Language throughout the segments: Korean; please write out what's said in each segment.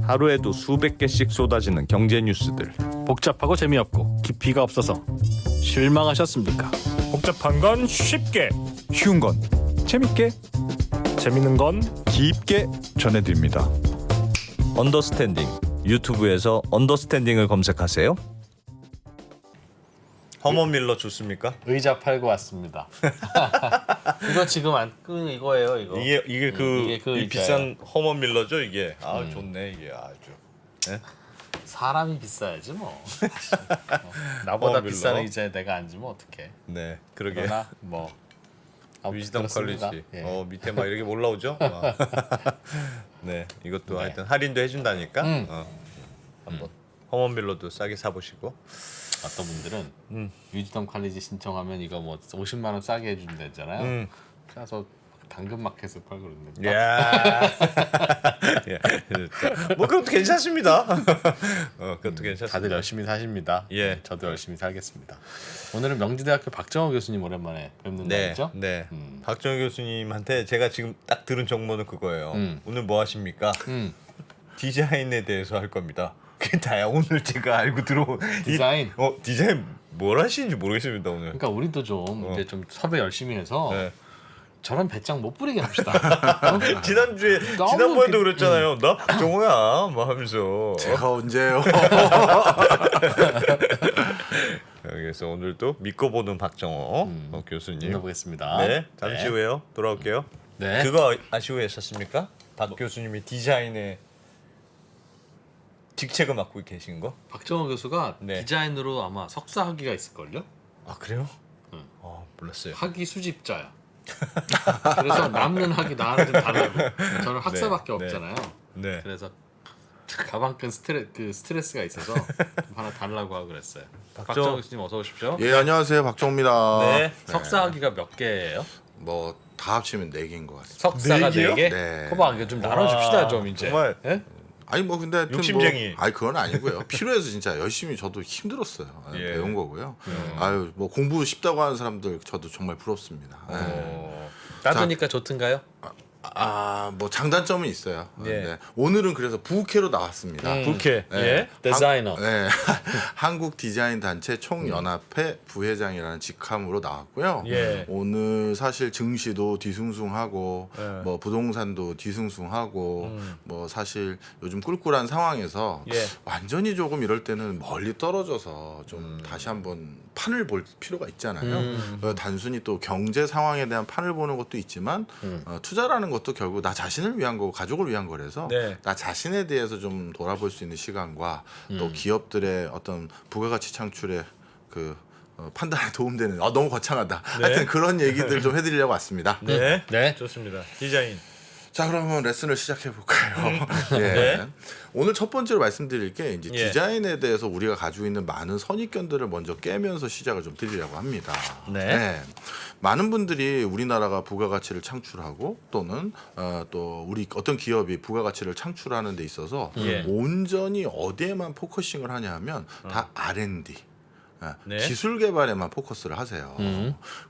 하루에도 수백 개씩 쏟아지는 경제 뉴스들. 복잡하고 재미없고 깊이가 없어서 실망하셨습니까? 복잡한 건 쉽게, 쉬운 건 재밌게, 재밌는 건 깊게 전해드립니다. 언더스탠딩. 유튜브에서 언더스탠딩을 검색하세요. 허먼 밀러 좋습니까? 의자 팔고 왔습니다. 이거 지금 안 끄는 이거예요, 이거. 이게 그 의자예요. 비싼 허먼 밀러죠 이게. 아 좋네 이게 아주. 네? 사람이 비싸야지 뭐. 나보다 밀러. 비싼 의자에 내가 앉으면 어떡해. 네, 그러게. 그러나 뭐 위즈덤 그렇습니다. 컬리지. 예. 밑에 막 이렇게 올라오죠. 네, 이것도 네. 하여튼 할인도 해준다니까. 한번 허먼 밀러도 싸게 사보시고. 어떤 분들은 위즈덤 컬리지 신청하면 이거 뭐 50만 원 싸게 해준다잖아요. 그래서 당근마켓에 팔고 그러는데. 야, 예, 뭐 그것도 괜찮습니다. 그것도 괜찮습니다. 다들 열심히 사십니다. 예. 저도 열심히 살겠습니다. 오늘은 명지대학교 박정호 교수님 오랜만에 뵙는 네, 날이죠? 네. 박정희 교수님한테 제가 지금 딱 들은 정보는 그거예요. 오늘 뭐 하십니까? 디자인에 대해서 할 겁니다. 그게 다야. 오늘 제가 알고 들어온 디자인? 디자인 뭘 하시는지 모르겠습니다 오늘. 그러니까 우리도 좀 이제 좀 섭외 열심히 해서 네. 저런 배짱 못 부리게 합시다. 어? 지난번에도 그랬잖아요. 나 박정호야, 뭐 하면서. 제가 언제요? 그래서 오늘도 믿고 보는 박정호 교수님. 만나보겠습니다. 네, 잠시 후에요. 돌아올게요. 네. 그거 아쉬워했었습니까? 박 교수님이 디자인에 직책을 맡고 계신 거? 박정호 교수가 네. 디자인으로 아마 석사 학위가 있을걸요? 아 그래요? 몰랐어요. 학위 수집자야. 그래서 남는 학위 나는 좀 달라고. 저는 학사밖에 네. 없잖아요. 네. 그래서 가방끈 스트레스가 있어서 좀 하나 달라고 하고 그랬어요. 박정호 교수님 어서 오십시오. 예, 안녕하세요. 박정호입니다. 네. 석사 학위가 몇 개예요? 뭐 다 합치면 4개인 것 같습니다. 석사가 네 개요? 4개? 네. 그거 이거 좀 나눠줍시다 좀 이제. 정말. 예? 아니 뭐 근데 하여튼 욕심쟁이. 뭐, 아니 그건 아니고요. 필요해서 진짜 열심히 저도 힘들었어요. 예. 배운 거고요. 아유 뭐 공부 쉽다고 하는 사람들 저도 정말 부럽습니다. 따두니까 좋던가요? 뭐 장단점은 있어요. 예. 네. 오늘은 그래서 부캐로 나왔습니다. 부캐. 네. 예. 디자이너. 네. 한국 디자인 단체 총연합회 부회장이라는 직함으로 나왔고요. 예. 오늘 사실 증시도 뒤숭숭하고 예. 뭐 부동산도 뒤숭숭하고 뭐 사실 요즘 꿀꿀한 상황에서 예. 완전히 조금 이럴 때는 멀리 떨어져서 좀 다시 한번 판을 볼 필요가 있잖아요. 단순히 또 경제 상황에 대한 판을 보는 것도 있지만 투자라는 것도 결국 나 자신을 위한 거고 가족을 위한 거라서 네. 나 자신에 대해서 좀 돌아볼 수 있는 시간과 또 기업들의 어떤 부가가치 창출에 판단에 도움되는 너무 거창하다. 하여튼 그런 얘기들 좀 해드리려고 왔습니다. 네. 네. 좋습니다. 디자인. 자 그러면 레슨을 시작해 볼까요? 예. 네. 오늘 첫 번째로 말씀드릴 게 이제 예. 디자인에 대해서 우리가 가지고 있는 많은 선입견들을 먼저 깨면서 시작을 좀 드리려고 합니다. 네. 많은 분들이 우리나라가 부가가치를 창출하고 또는 또 우리 어떤 기업이 부가가치를 창출하는 데 있어서 예. 온전히 어디에만 포커싱을 하냐 하면 다 R&D 네. 기술 개발에만 포커스를 하세요.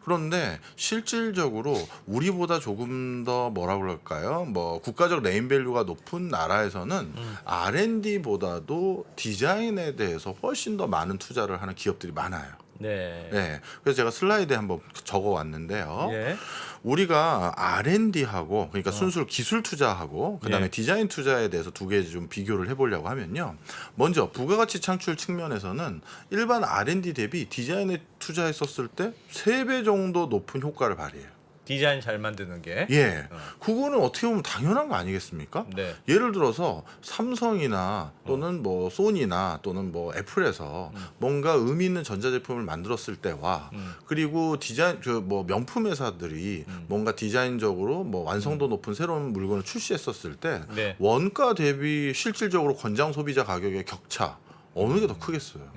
그런데 실질적으로 우리보다 조금 더 뭐라 그럴까요? 뭐 국가적 네임밸류가 높은 나라에서는 R&D보다도 디자인에 대해서 훨씬 더 많은 투자를 하는 기업들이 많아요. 네. 네. 그래서 제가 슬라이드에 한번 적어 왔는데요. 예. 우리가 R&D하고 그러니까 순수 기술 투자하고 그다음에 예. 디자인 투자에 대해서 두 개 좀 비교를 해보려고 하면요. 먼저 부가가치 창출 측면에서는 일반 R&D 대비 디자인에 투자했었을 때 3배 정도 높은 효과를 발휘해요. 디자인 잘 만드는 게. 예, 그거는 어떻게 보면 당연한 거 아니겠습니까? 네. 예를 들어서 삼성이나 또는 뭐 소니나 또는 뭐 애플에서 뭔가 의미 있는 전자제품을 만들었을 때와 그리고 디자인 뭐 명품 회사들이 뭔가 디자인적으로 뭐 완성도 높은 새로운 물건을 출시했었을 때 네. 원가 대비 실질적으로 권장 소비자 가격의 격차 어느 게 더 크겠어요?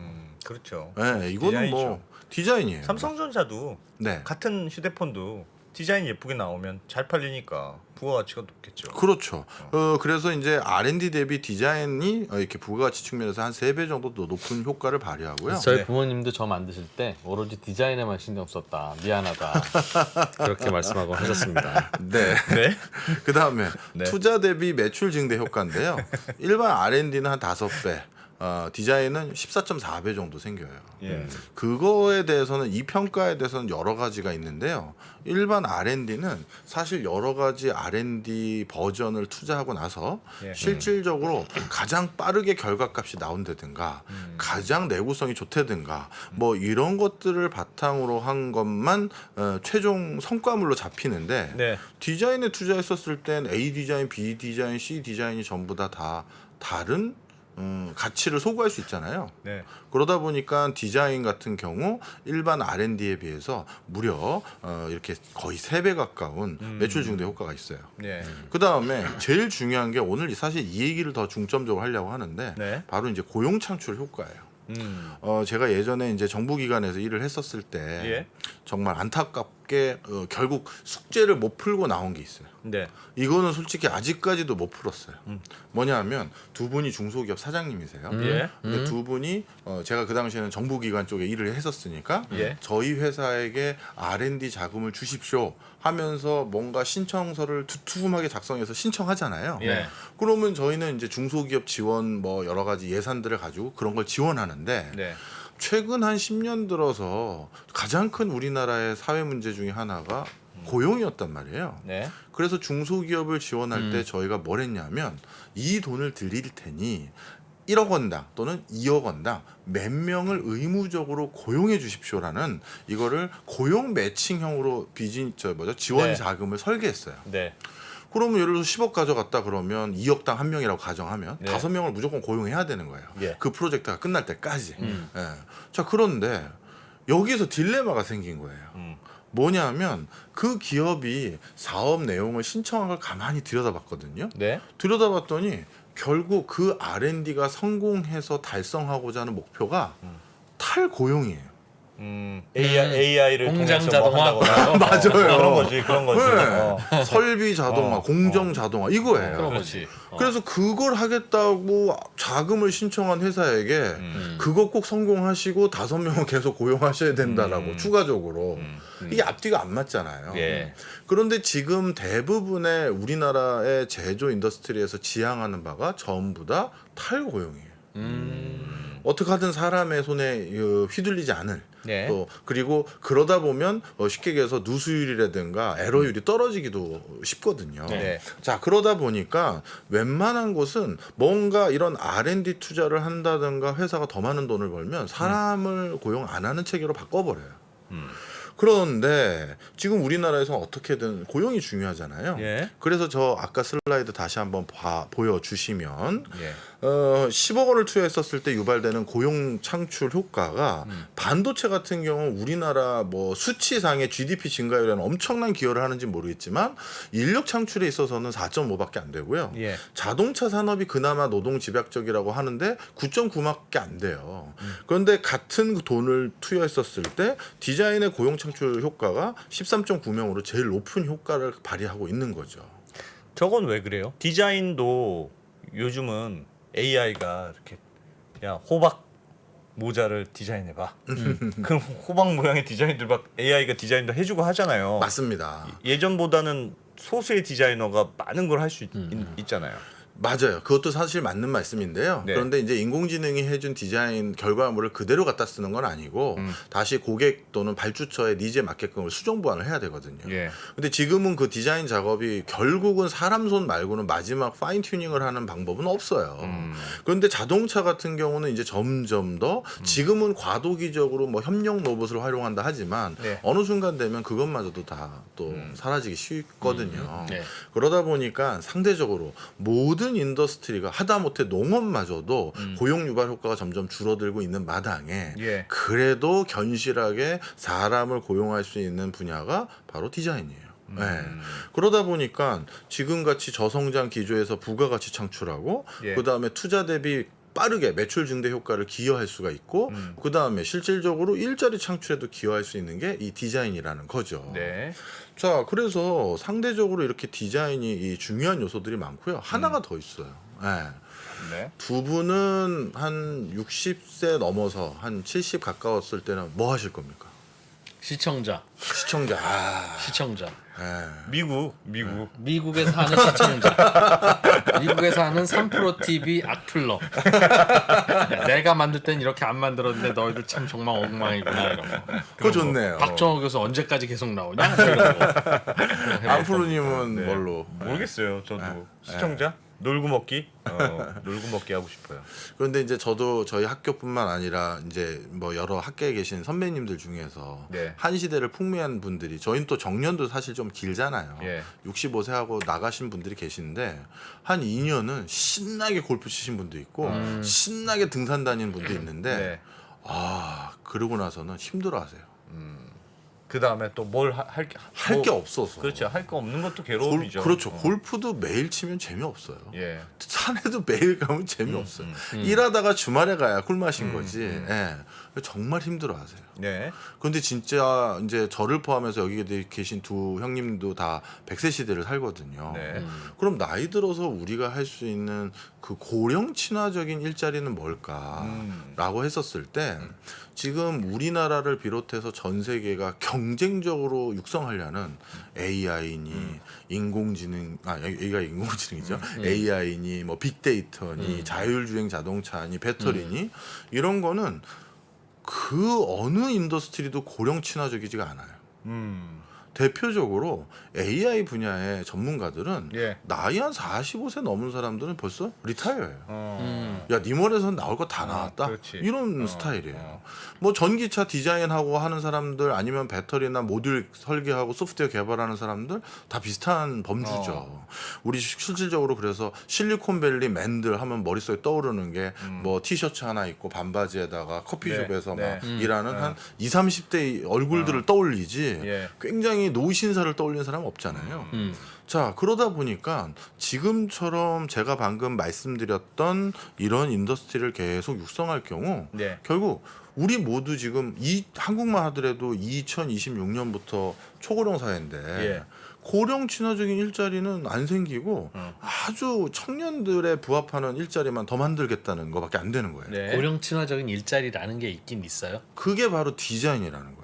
그렇죠. 예, 이거는 뭐 디자인이에요. 삼성전자도 네. 같은 휴대폰도 디자인 예쁘게 나오면 잘 팔리니까 부가가치가 높겠죠. 그렇죠. 그래서 이제 R&D 대비 디자인이 이렇게 부가가치 측면에서 한 3배 정도 더 높은 효과를 발휘하고요. 저희 네. 부모님도 저 만드실 때 오로지 디자인에만 신경 썼다. 미안하다. 그렇게 말씀하고 하셨습니다. 네. 네. 그다음에 네. 투자 대비 매출 증대 효과인데요. 일반 R&D는 한 5배, 디자인은 14.4배 정도 생겨요. 예. 그거에 대해서는 이 평가에 대해서는 여러 가지가 있는데요. 일반 R&D는 사실 여러 가지 R&D 버전을 투자하고 나서 예. 실질적으로 가장 빠르게 결과값이 나온다든가 가장 내구성이 좋다든가 뭐 이런 것들을 바탕으로 한 것만 최종 성과물로 잡히는데 네. 디자인에 투자했었을 땐 A 디자인, B 디자인, C 디자인이 전부 다 다른 가치를 소구할 수 있잖아요. 네. 그러다 보니까 디자인 같은 경우 일반 R&D에 비해서 무려 이렇게 거의 3배 가까운 매출 증대 효과가 있어요. 네. 그 다음에 제일 중요한 게 오늘 사실 이 얘기를 더 중점적으로 하려고 하는데 네. 바로 이제 고용 창출 효과예요. 음. 제가 예전에 이제 정부기관에서 일을 했었을 때 예. 정말 안타깝게 결국 숙제를 못 풀고 나온 게 있어요. 네. 이거는 솔직히 아직까지도 못 풀었어요. 뭐냐면 두 분이 중소기업 사장님이세요. 예. 근데 두 분이 제가 그 당시에는 정부기관 쪽에 일을 했었으니까 예. 저희 회사에게 R&D 자금을 주십시오 하면서 뭔가 신청서를 두툼하게 작성해서 신청하잖아요. 예. 그러면 저희는 이제 중소기업 지원 뭐 여러 가지 예산들을 가지고 그런 걸 지원하는데 네. 최근 한 10년 들어서 가장 큰 우리나라의 사회 문제 중에 하나가 고용이었단 말이에요. 네. 그래서 중소기업을 지원할 때 저희가 뭘 했냐면 이 돈을 드릴 테니 1억 원당 또는 2억 원당 몇 명을 의무적으로 고용해 주십시오라는 이거를 고용 매칭형으로 지원 네. 자금을 설계했어요. 네. 그러면 예를 들어서 10억 가져갔다 그러면 2억당 한 명이라고 가정하면 네. 5명을 무조건 고용해야 되는 거예요. 예. 그 프로젝트가 끝날 때까지. 예. 자, 그런데 여기서 딜레마가 생긴 거예요. 뭐냐면 그 기업이 사업 내용을 신청한 걸 가만히 들여다봤거든요. 네. 들여다봤더니 결국 그 R&D가 성공해서 달성하고자 하는 목표가 탈고용이에요. AI를 공장 통해서 뭐 자동화? 한다거나 맞아요. 그런 거지. 네. 설비 자동화, 어. 공정 자동화 이거예요. 그런 거지. 그래서 그걸 하겠다고 자금을 신청한 회사에게 그거 꼭 성공하시고 5명은 계속 고용하셔야 된다라고 추가적으로 이게 앞뒤가 안 맞잖아요. 예. 그런데 지금 대부분의 우리나라의 제조 인더스트리에서 지향하는 바가 전부 다 탈고용이에요. 어떻게 하든 사람의 손에 휘둘리지 않을 네. 또 그리고 그러다 보면 쉽게 얘기해서 누수율이라든가 에러율이 떨어지기도 쉽거든요. 네. 자, 그러다 보니까 웬만한 곳은 뭔가 이런 R&D 투자를 한다든가 회사가 더 많은 돈을 벌면 사람을 고용 안 하는 체계로 바꿔버려요. 그런데 지금 우리나라에서 어떻게든 고용이 중요하잖아요. 예. 그래서 저 아까 슬라이드 다시 한번 보여주시면 예. 10억 원을 투여했었을 때 유발되는 고용 창출 효과가 반도체 같은 경우 우리나라 뭐 수치상의 GDP 증가율에는 엄청난 기여를 하는지 모르겠지만 인력 창출에 있어서는 4.5밖에 안 되고요. 예. 자동차 산업이 그나마 노동 집약적이라고 하는데 9.9밖에 안 돼요. 그런데 같은 돈을 투여했었을 때 디자인의 고용 창출 효과가 13.9명으로 제일 높은 효과를 발휘하고 있는 거죠. 저건 왜 그래요? 디자인도 요즘은 AI가 이렇게 야 호박 모자를 디자인해봐. 그럼 호박 모양의 디자인들 막 AI가 디자인도 해주고 하잖아요. 맞습니다. 예전보다는 소수의 디자이너가 많은 걸 할 수 있잖아요. 맞아요. 그것도 사실 맞는 말씀인데요. 네. 그런데 이제 인공지능이 해준 디자인 결과물을 그대로 갖다 쓰는 건 아니고 다시 고객 또는 발주처의 니즈에 맞게끔 수정 보완을 해야 되거든요. 예. 근데 지금은 그 디자인 작업이 결국은 사람 손 말고는 마지막 파인 튜닝을 하는 방법은 없어요. 그런데 자동차 같은 경우는 이제 점점 더 지금은 과도기적으로 뭐 협력 로봇을 활용한다 하지만 네. 어느 순간 되면 그것마저도 다 또 사라지기 쉽거든요. 네. 그러다 보니까 상대적으로 모든 인더스트리가 하다못해 농업마저도 고용 유발 효과가 점점 줄어들고 있는 마당에 예. 그래도 견실하게 사람을 고용할 수 있는 분야가 바로 디자인이에요. 네. 그러다 보니까 지금같이 저성장 기조에서 부가가치 창출하고 예. 그다음에 투자 대비 빠르게 매출 증대 효과를 기여할 수가 있고 그 다음에 실질적으로 일자리 창출에도 기여할 수 있는 게 이 디자인이라는 거죠. 네. 자, 그래서 상대적으로 이렇게 디자인이 이 중요한 요소들이 많고요. 하나가 더 있어요. 네. 네. 두 분은 한 60세 넘어서 한 70 가까웠을 때는 뭐 하실 겁니까? 시청자. 시청자. 시청자. 네. 미국. 미국에 사는 시청자. 미국에 사는 3프로 TV 악플러. 내가 만들 땐 이렇게 안 만들었는데 너희들 참 정말 엉망이구나 이런 거. 그거 좋네요. 박정호 교수 언제까지 계속 나오냐? 뭐 이런 거. 안프로님은 네. 뭘로? 모르겠어요. 저도 시청자 놀고 먹기. 놀고 먹기 하고 싶어요. 그런데 이제 저도 저희 학교뿐만 아니라 이제 뭐 여러 학계에 계신 선배님들 중에서 네. 한 시대를 풍미한 분들이 저희는 또 정년도 사실 좀 길잖아요. 예. 65세 하고 나가신 분들이 계시는데 한 2년은 신나게 골프 치신 분도 있고 신나게 등산 다니는 분도 있는데 네. 아 그러고 나서는 힘들어하세요. 그 다음에 또 뭘 할 게 없어서. 그렇죠. 할 거 없는 것도 괴로움이죠. 그렇죠. 골프도 매일 치면 재미없어요. 예. 산에도 매일 가면 재미없어요. 일하다가 주말에 가야 꿀맛인 거지. 예. 정말 힘들어하세요. 네. 그런데 진짜 이제 저를 포함해서 여기 계신 두 형님도 다 100세 시대를 살거든요. 네. 그럼 나이 들어서 우리가 할 수 있는 그 고령 친화적인 일자리는 뭘까라고 했었을 때 지금 우리나라를 비롯해서 전 세계가 경쟁적으로 육성하려는 AI니 인공지능 AI가 인공지능이죠. AI니 뭐 빅데이터니 자율주행 자동차니 배터리니 이런 거는 그 어느 인더스트리도 고령 친화적이지가 않아요. 대표적으로 AI 분야의 전문가들은 예. 나이 한 45세 넘은 사람들은 벌써 리타이어예요. 어. 야, 네 머리에서 나올 거 다 나왔다. 그렇지. 이런 스타일이에요. 뭐 전기차 디자인하고 하는 사람들 아니면 배터리나 모듈 설계하고 소프트웨어 개발하는 사람들 다 비슷한 범주죠. 우리 실질적으로 그래서 실리콘밸리 맨들 하면 머릿속에 떠오르는 게 뭐 티셔츠 하나 입고 반바지에다가 커피숍에서 네, 막 네. 일하는 한 20, 30대 얼굴들을 떠올리지 예. 굉장히 노신사를 떠올리는 사람은 없잖아요. 자, 그러다 보니까 지금처럼 제가 방금 말씀드렸던 이런 인더스트리를 계속 육성할 경우 네. 결국 우리 모두 지금 이 한국만 하더라도 2026년부터 초고령 사회인데 예. 고령 친화적인 일자리는 안 생기고 아주 청년들에 부합하는 일자리만 더 만들겠다는 거밖에 안 되는 거예요. 네. 고령 친화적인 일자리라는 게 있긴 있어요. 그게 바로 디자인이라는 거예요.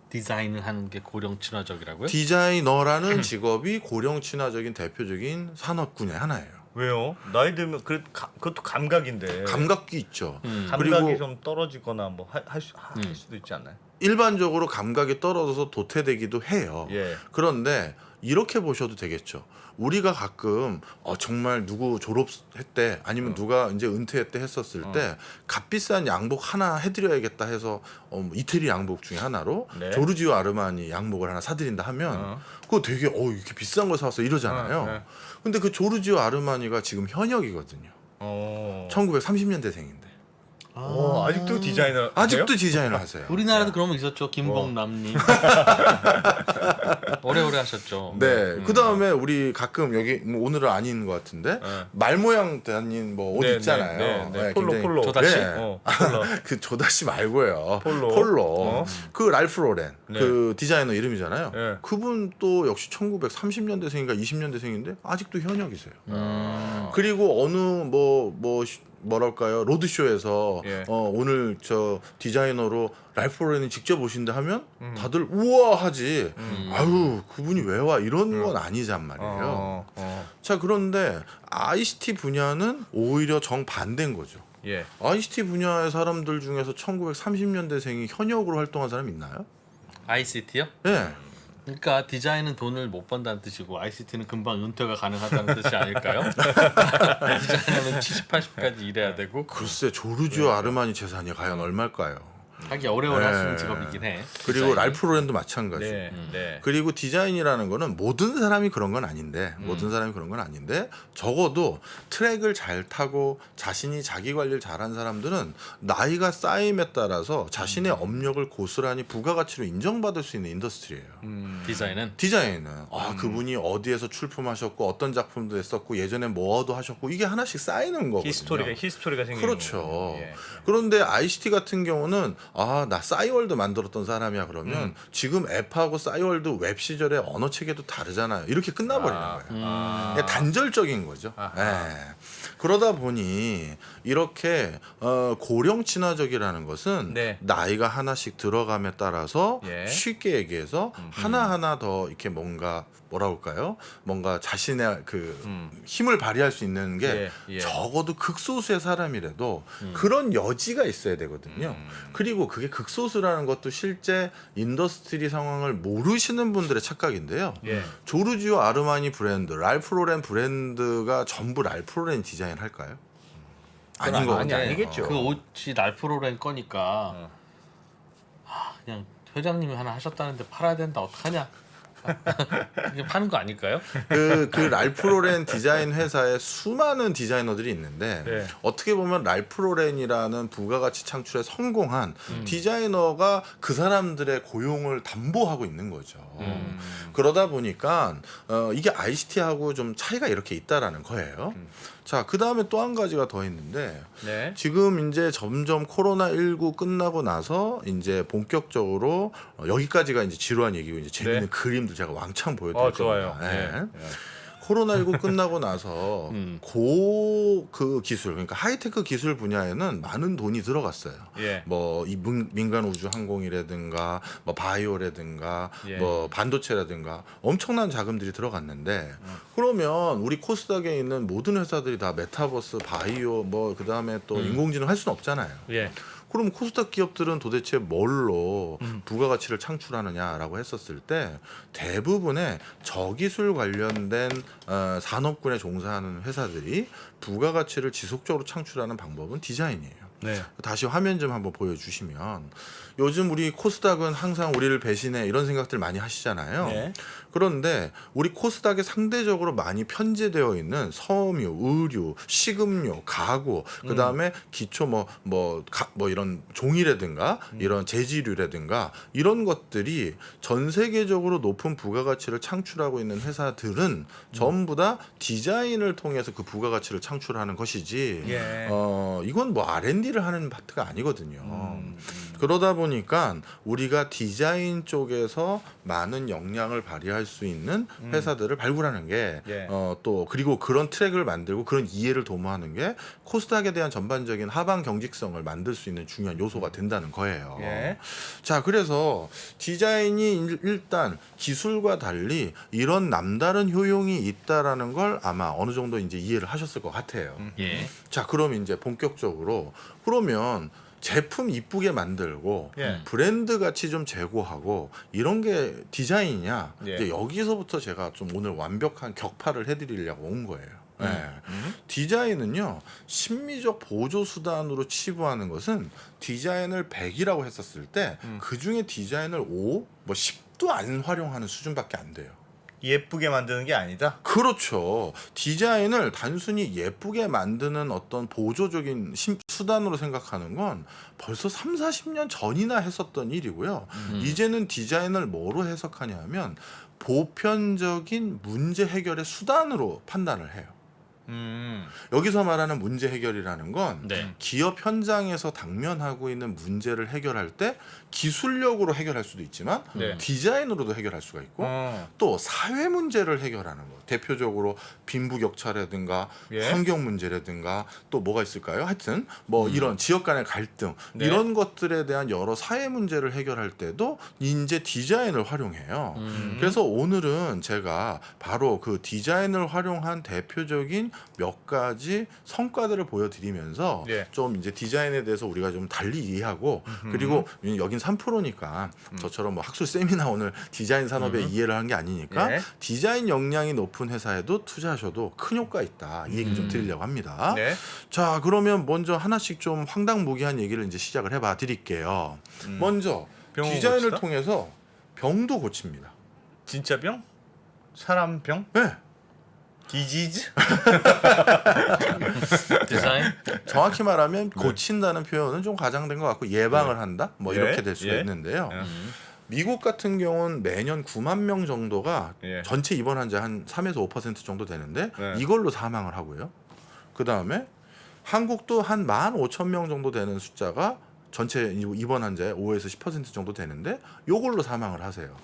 디자인을 하는 게 고령 친화적이라고요? 디자이너라는 직업이 고령 친화적인 대표적인 산업 분야의 하나예요. 왜요? 나이 들면 그것도 감각인데. 감각이 있죠. 감각이 그리고 좀 떨어지거나 뭐 할 수도 있지 않나요? 일반적으로 감각이 떨어져서 도태되기도 해요. 예. 그런데 이렇게 보셔도 되겠죠. 우리가 가끔 정말 누구 졸업했대 아니면 누가 이제 은퇴했대 했었을 때 값비싼 양복 하나 해드려야겠다 해서 뭐 이태리 양복 중에 하나로 네. 조르지오 아르마니 양복을 하나 사드린다 하면 그거 되게 이렇게 비싼 걸 사왔어 이러잖아요. 네. 근데 그 조르지오 아르마니가 지금 현역이거든요. 1930년대생인데 아직도 디자이너 아직도 하세요? 디자인을 하세요. 우리나라도 그러면 있었죠. 김봉남님. 오래오래 하셨죠. 네. 그 다음에 우리 가끔 여기 뭐 오늘은 아닌 것 같은데 말 모양 다닌 뭐 옷 네, 있잖아요. 네. 폴로 굉장히- 폴로. 조다씨? 네. 폴로. 그 조다씨 말고요. 폴로. 그 랄프 로렌 네. 그 디자이너 이름이잖아요. 네. 그분 또 역시 1930년대생인가 20년대생인데 아직도 현역이세요. 그리고 어느 뭐랄까요 로드쇼에서 예. 오늘 저 디자이너로 랄프 로렌이 직접 오신다 하면 다들 우와 하지. 아유 그분이 왜 와 이런 건 아니란 말이에요. 자 그런데 ICT 분야는 오히려 정반대인 거죠. 예. ICT 분야의 사람들 중에서 1930년대생이 현역으로 활동한 사람 있나요? ICT요? 예. 그러니까 디자인은 돈을 못 번다는 뜻이고 ICT는 금방 은퇴가 가능하다는 뜻이 아닐까요? 디자이너는 70, 80까지 일해야 되고 글쎄 조르지오 아르마니 재산이 과연 얼마일까요? 하기 어려운 할 수 있는 네. 직업이긴 해. 그리고 디자인이. 랄프 로렌도 마찬가지. 네. 네. 그리고 디자인이라는 거는 모든 사람이 그런 건 아닌데 적어도 트랙을 잘 타고 자신이 자기 관리를 잘한 사람들은 나이가 쌓임에 따라서 자신의 업력을 고스란히 부가가치로 인정받을 수 있는 인더스트리예요. 디자인은 그분이 어디에서 출품하셨고 어떤 작품도 했었고 예전에 뭐도 하셨고 이게 하나씩 쌓이는 거거든요. 히스토리가 생기는 그렇죠. 거군요. 예. 그런데 ICT 같은 경우는 나 싸이월드 만들었던 사람이야 그러면 지금 앱하고 싸이월드 웹 시절의 언어 체계도 다르잖아요. 이렇게 끝나버리는 거예요. 그냥 단절적인 거죠. 예. 그러다 보니 이렇게 고령 친화적이라는 것은 네. 나이가 하나씩 들어감에 따라서 예. 쉽게 얘기해서 하나하나 더 이렇게 뭔가 뭔가 자신의 그 힘을 발휘할 수 있는 게 예. 적어도 극소수의 사람이라도 그런 여지가 있어야 되거든요. 그리고 그게 극소수라는 것도 실제 인더스트리 상황을 모르시는 분들의 착각인데요. 예. 조르지오 아르마니 브랜드, 랄프 로렌 브랜드가 전부 랄프 로렌 디자인 할까요? 아닌 거 같아요. 아니겠죠. 그 옷이 랄프 로렌 거니까 그냥 회장님이 하나 하셨다는데 팔아야 된다 어떡하냐? 그게 파는 거 아닐까요? 그 랄프 로렌 디자인 회사에 수많은 디자이너들이 있는데 네. 어떻게 보면 랄프 로렌이라는 부가가치 창출에 성공한 디자이너가 그 사람들의 고용을 담보하고 있는 거죠. 그러다 보니까 이게 ICT하고 좀 차이가 이렇게 있다라는 거예요. 자, 그 다음에 또 한 가지가 더 있는데 네. 지금 이제 점점 코로나19 끝나고 나서 이제 본격적으로 여기까지가 이제 지루한 얘기고 이제 재밌는 네. 그림도 제가 왕창 보여드릴 좋아요. 겁니다. 네. 네. 코로나19 끝나고 나서 그 기술, 그러니까 하이테크 기술 분야에는 많은 돈이 들어갔어요. 예. 뭐 이 민간 우주 항공이라든가 뭐 바이오라든가 예. 뭐 반도체라든가 엄청난 자금들이 들어갔는데 그러면 우리 코스닥에 있는 모든 회사들이 다 메타버스, 바이오 뭐 그다음에 또 인공지능 할 수는 없잖아요. 예. 그럼 코스닥 기업들은 도대체 뭘로 부가가치를 창출하느냐라고 했었을 때 대부분의 저기술 관련된 산업군에 종사하는 회사들이 부가가치를 지속적으로 창출하는 방법은 디자인이에요. 네. 다시 화면 좀 한번 보여주시면 요즘 우리 코스닥은 항상 우리를 배신해 이런 생각들 많이 하시잖아요. 네. 그런데 우리 코스닥에 상대적으로 많이 편제되어 있는 섬유, 의류, 식음료, 가구, 그 다음에 기초 뭐 이런 종이라든가 이런 재질류라든가 이런 것들이 전 세계적으로 높은 부가가치를 창출하고 있는 회사들은 전부 다 디자인을 통해서 그 부가가치를 창출하는 것이지. 예. 이건 뭐 R&D를 하는 파트가 아니거든요. 그러다 보니까 우리가 디자인 쪽에서 많은 역량을 발휘할 수 있는 회사들을 발굴하는 게 예. 또 그리고 그런 트랙을 만들고 그런 이해를 도모하는 게 코스닥에 대한 전반적인 하방 경직성을 만들 수 있는 중요한 요소가 된다는 거예요. 예. 자, 그래서 디자인이 일단 기술과 달리 이런 남다른 효용이 있다라는 걸 아마 어느 정도 이제 이해를 하셨을 것 같아요. 예. 자, 그럼 이제 본격적으로 그러면 제품 이쁘게 만들고 예. 브랜드 가치 좀 제고하고 이런 게 디자인이냐? 예. 이제 여기서부터 제가 좀 오늘 완벽한 격파를 해드리려고 온 거예요. 네. 디자인은요 심미적 보조 수단으로 치부하는 것은 디자인을 100이라고 했었을 때 그 중에 디자인을 5, 뭐 10도 안 활용하는 수준밖에 안 돼요. 예쁘게 만드는 게 아니다. 그렇죠. 디자인을 단순히 예쁘게 만드는 어떤 보조적인 수단으로 생각하는 건 벌써 3, 40년 전이나 했었던 일이고요. 이제는 디자인을 뭐로 해석하냐 하면 보편적인 문제 해결의 수단으로 판단을 해요. 여기서 말하는 문제 해결이라는 건 네. 기업 현장에서 당면하고 있는 문제를 해결할 때 기술력으로 해결할 수도 있지만 네. 디자인으로도 해결할 수가 있고 또 사회 문제를 해결하는 거 대표적으로 빈부격차라든가 예. 환경 문제라든가 또 뭐가 있을까요? 하여튼 뭐 이런 지역 간의 갈등 네. 이런 것들에 대한 여러 사회 문제를 해결할 때도 이제 디자인을 활용해요. 그래서 오늘은 제가 바로 그 디자인을 활용한 대표적인 몇 가지 성과들을 보여드리면서 예. 좀 이제 디자인에 대해서 우리가 좀 달리 이해하고 그리고 여긴 3%니까 저처럼 뭐 학술 세미나 오늘 디자인 산업에 이해를 하는 게 아니니까 예. 디자인 역량이 높은 회사에도 투자하셔도 큰 효과 있다. 이 얘기 좀 드리려고 합니다. 네. 자, 그러면 먼저 하나씩 좀 황당무계한 얘기를 이제 시작을 해봐 드릴게요. 먼저 병을 디자인을 고치다? 통해서 병도 고칩니다. 진짜 병? 사람 병? 네. 디지즈? 디자인. 정확히 말하면 고친다는 표현은 좀 과장된 것 같고 예방을 한다 뭐 예, 이렇게 될 수가 예. 있는데요. 예. 미국 같은 경우는 매년 9만 명 정도가 예. 전체 입원 환자 한 3에서 5% 정도 되는데 네. 이걸로 사망을 하고요. 그 다음에 한국도 한 15,000명 정도 되는 숫자가 전체 입원 환자의 5에서 10% 정도 되는데 이걸로 사망을 하세요.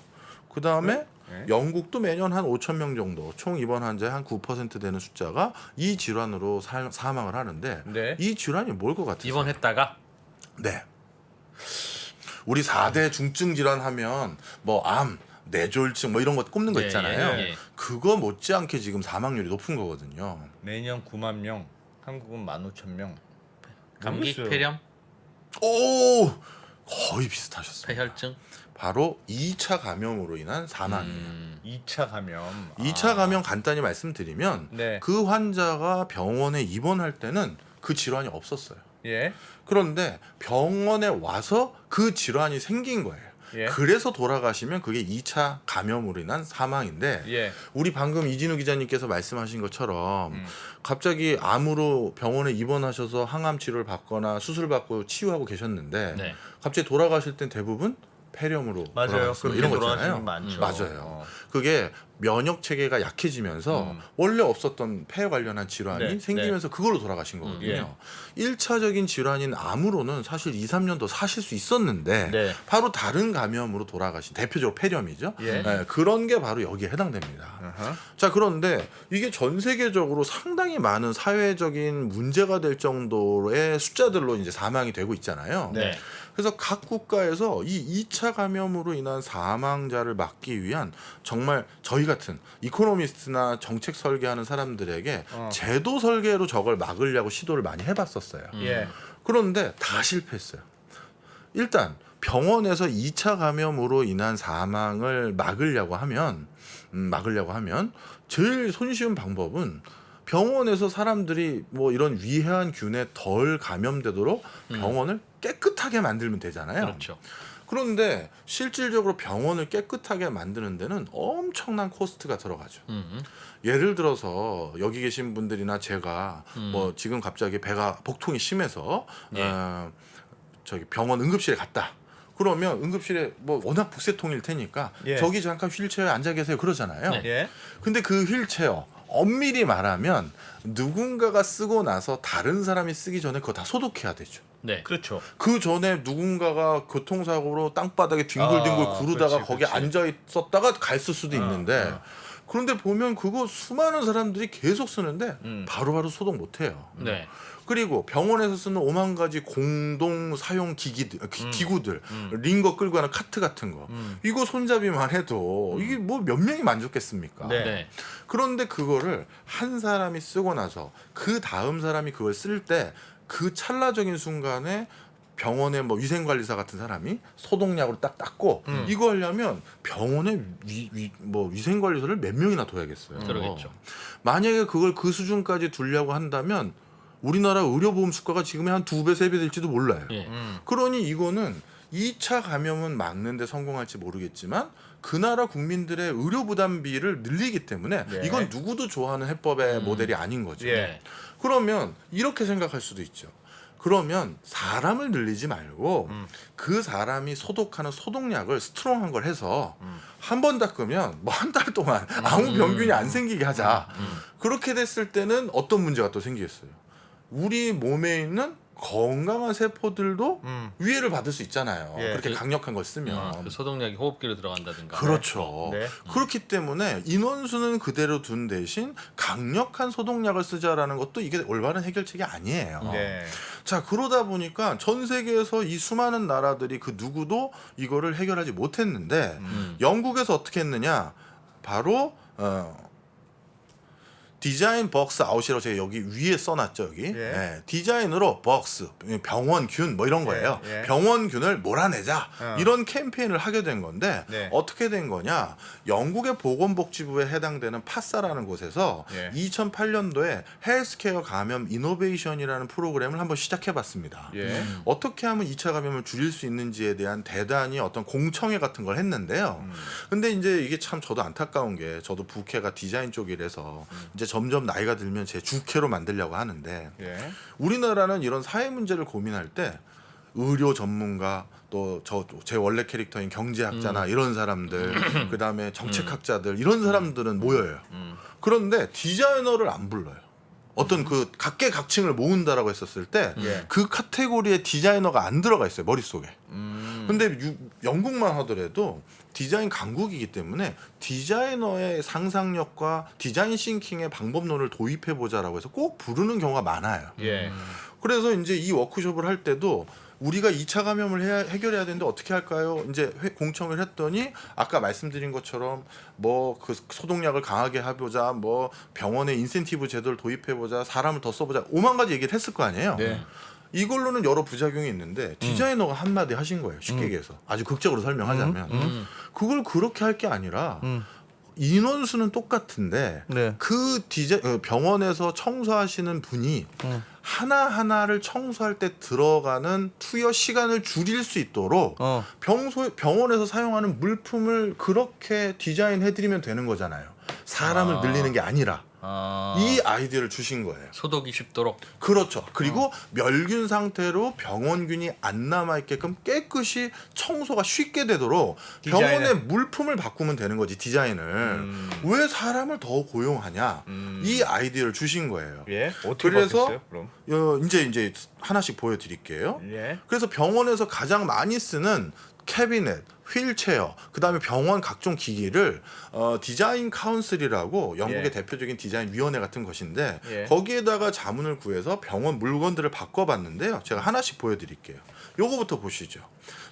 그 다음에 네. 영국도 매년 한 5,000명 정도 총 입원 환자의 한 9% 되는 숫자가 이 질환으로 사망을 하는데 네. 이 질환이 뭘 것 같으세요? 입원했다가 네. 우리 4대 중증 질환 하면 뭐 암, 뇌졸중 뭐 이런 거 꼽는 거 예, 있잖아요. 예, 예. 그거 못지않게 지금 사망률이 높은 거거든요. 매년 9만 명, 한국은 15,000명. 감기, 모르겠어요. 폐렴, 오! 거의 비슷하셨습니다. 폐혈증. 바로 2차 감염으로 인한 사망이에요. 2차 감염. 2차 감염 간단히 말씀드리면 네. 그 환자가 병원에 입원할 때는 그 질환이 없었어요. 예. 그런데 병원에 와서 그 질환이 생긴 거예요. 예. 그래서 돌아가시면 그게 2차 감염으로 인한 사망인데 예. 우리 방금 이진우 기자님께서 말씀하신 것처럼 갑자기 암으로 병원에 입원하셔서 항암 치료를 받거나 수술 받고 치유하고 계셨는데 네. 갑자기 돌아가실 땐 대부분 폐렴으로 맞아요. 돌아가시고 그렇게 이런 거 돌아가시는 있잖아요. 분 많죠. 맞아요. 어. 그게 면역 체계가 약해지면서 원래 없었던 폐 관련한 질환이 네, 생기면서 그걸로 돌아가신 거거든요. 1차적인 질환인 암으로는 사실 2, 3년 더 사실 수 있었는데 네. 바로 다른 감염으로 돌아가신 대표적으로 폐렴이죠. 예. 네, 그런 게 바로 여기에 해당됩니다. 어허. 자, 그런데 이게 전 세계적으로 상당히 많은 사회적인 문제가 될 정도의 숫자들로 이제 사망이 되고 있잖아요. 네. 그래서 각 국가에서 이 2차 감염으로 인한 사망자를 막기 위한 정말 저희 같은 이코노미스트나 정책 설계하는 사람들에게 제도 설계로 저걸 막으려고 시도를 많이 해봤었어요. 예. 그런데 다 실패했어요. 일단 병원에서 2차 감염으로 인한 사망을 막으려고 하면 제일 손쉬운 방법은 병원에서 사람들이 뭐 이런 위해한 균에 덜 감염되도록 병원을 깨끗하게 만들면 되잖아요. 그렇죠. 그런데 실질적으로 병원을 깨끗하게 만드는 데는 엄청난 코스트가 들어가죠. 예를 들어서 여기 계신 분들이나 제가 뭐 지금 갑자기 배가 복통이 심해서 예. 저기 병원 응급실에 갔다. 그러면 응급실에 뭐 워낙 북새통일 테니까 예. 저기 잠깐 휠체어에 앉아 계세요 그러잖아요. 네. 예. 근데 그 휠체어 엄밀히 말하면 누군가가 쓰고 나서 다른 사람이 쓰기 전에 그거 다 소독해야 되죠. 네. 그렇죠. 그 전에 누군가가 교통사고로 땅바닥에 뒹굴뒹굴 아, 구르다가 그렇지, 거기에 그렇지. 앉아 있었다가 갔을 수도 있는데 그런데 보면 그거 수많은 사람들이 계속 쓰는데 바로바로 소독 못 해요. 네. 그리고 병원에서 쓰는 5만 가지 공동 사용 기구들, 링거 끌고 가는 카트 같은 거, 이거 손잡이만 해도 이게 뭐 몇 명이 만족겠습니까? 네. 네. 그런데 그거를 한 사람이 쓰고 나서 그 다음 사람이 그걸 쓸 때 그 찰나적인 순간에 병원의 뭐 위생관리사 같은 사람이 소독약으로 딱 닦고 이거 하려면 병원에 위생관리사를 몇 명이나 둬야겠어요. 그러겠죠. 만약에 그걸 그 수준까지 두려고 한다면 우리나라 의료보험 수가가 지금의 한 2배, 3배 될지도 몰라요. 예. 그러니 이거는 2차 감염은 막는데 성공할지 모르겠지만 그 나라 국민들의 의료 부담비를 늘리기 때문에 네. 이건 누구도 좋아하는 해법의 모델이 아닌 거죠. 예. 네. 그러면 이렇게 생각할 수도 있죠. 그러면 사람을 늘리지 말고 그 사람이 소독하는 소독약을 스트롱한 걸 해서 한 번 닦으면 뭐 한 달 동안 아무 병균이 안 생기게 하자. 그렇게 됐을 때는 어떤 문제가 또 생기겠어요. 우리 몸에 있는 건강한 세포들도 위해를 받을 수 있잖아요. 예. 그렇게 강력한 걸 쓰면. 그 소독약이 호흡기로 들어간다든가. 그렇죠. 네. 그렇기 때문에 인원수는 그대로 둔 대신 강력한 소독약을 쓰자라는 것도 이게 올바른 해결책이 아니에요. 네. 자, 그러다 보니까 전 세계에서 이 수많은 나라들이 그 누구도 이거를 해결하지 못했는데 영국에서 어떻게 했느냐? 바로 디자인 벅스 아웃이라고 제가 여기 위에 써놨죠 여기. 예, 디자인으로 벅스, 병원균 뭐 이런 거예요. 예. 병원균을 몰아내자 이런 캠페인을 하게 된 건데 네. 어떻게 된 거냐? 영국의 보건복지부에 해당되는 파사라는 곳에서 예. 2008년도에 헬스케어 감염 이노베이션이라는 프로그램을 한번 시작해봤습니다. 예. 어떻게 하면 2차 감염을 줄일 수 있는지에 대한 대단히 어떤 공청회 같은 걸 했는데요. 근데 이제 이게 참 저도 안타까운 게 저도 부캐가 디자인 쪽이라서 이제 점점 나이가 들면 제 주캐로 만들려고 하는데 예. 우리나라는 이런 사회 문제를 고민할 때 의료 전문가 또 제 원래 캐릭터인 경제학자나 이런 사람들 그다음에 정책학자들 이런 사람들은 모여요. 그런데 디자이너를 안 불러요. 어떤 그 각계각층을 모은다라고 했었을 때 그 카테고리에 디자이너가 안 들어가 있어요 머릿속에. 근데 영국만 하더라도 디자인 강국이기 때문에 디자이너의 상상력과 디자인 싱킹의 방법론을 도입해보자라고 해서 꼭 부르는 경우가 많아요. 예. 그래서 이제 이 워크숍을 할 때도 우리가 2차 감염을 해결해야 되는데 어떻게 할까요? 이제 공청을 했더니 아까 말씀드린 것처럼 뭐 그 소독약을 강하게 해보자, 뭐 병원에 인센티브 제도를 도입해보자, 사람을 더 써보자, 5만 가지 얘기를 했을 거 아니에요. 네. 이걸로는 여러 부작용이 있는데 디자이너가 한마디 하신 거예요. 쉽게 얘기해서 아주 극적으로 설명하자면 그걸 그렇게 할 게 아니라 인원수는 똑같은데 네. 그 병원에서 청소하시는 분이 하나하나를 청소할 때 들어가는 투여 시간을 줄일 수 있도록 병원에서 사용하는 물품을 그렇게 디자인해드리면 되는 거잖아요. 사람을 늘리는 게 아니라. 이 아이디어를 주신 거예요. 소독이 쉽도록. 그렇죠. 그리고 멸균 상태로 병원균이 안 남아있게끔 깨끗이 청소가 쉽게 되도록 병원의 물품을 바꾸면 되는 거지 디자인을. 왜 사람을 더 고용하냐. 이 아이디어를 주신 거예요. 예. 어떻게 그래서 바뀌었어요, 그럼? 이제 하나씩 보여드릴게요. 예. 그래서 병원에서 가장 많이 쓰는 캐비넷, 휠체어, 그다음에 병원 각종 기기를 디자인 카운슬이라고 영국의 예. 대표적인 디자인 위원회 같은 것인데 예. 거기에다가 자문을 구해서 병원 물건들을 바꿔봤는데요. 제가 하나씩 보여드릴게요. 요거부터 보시죠.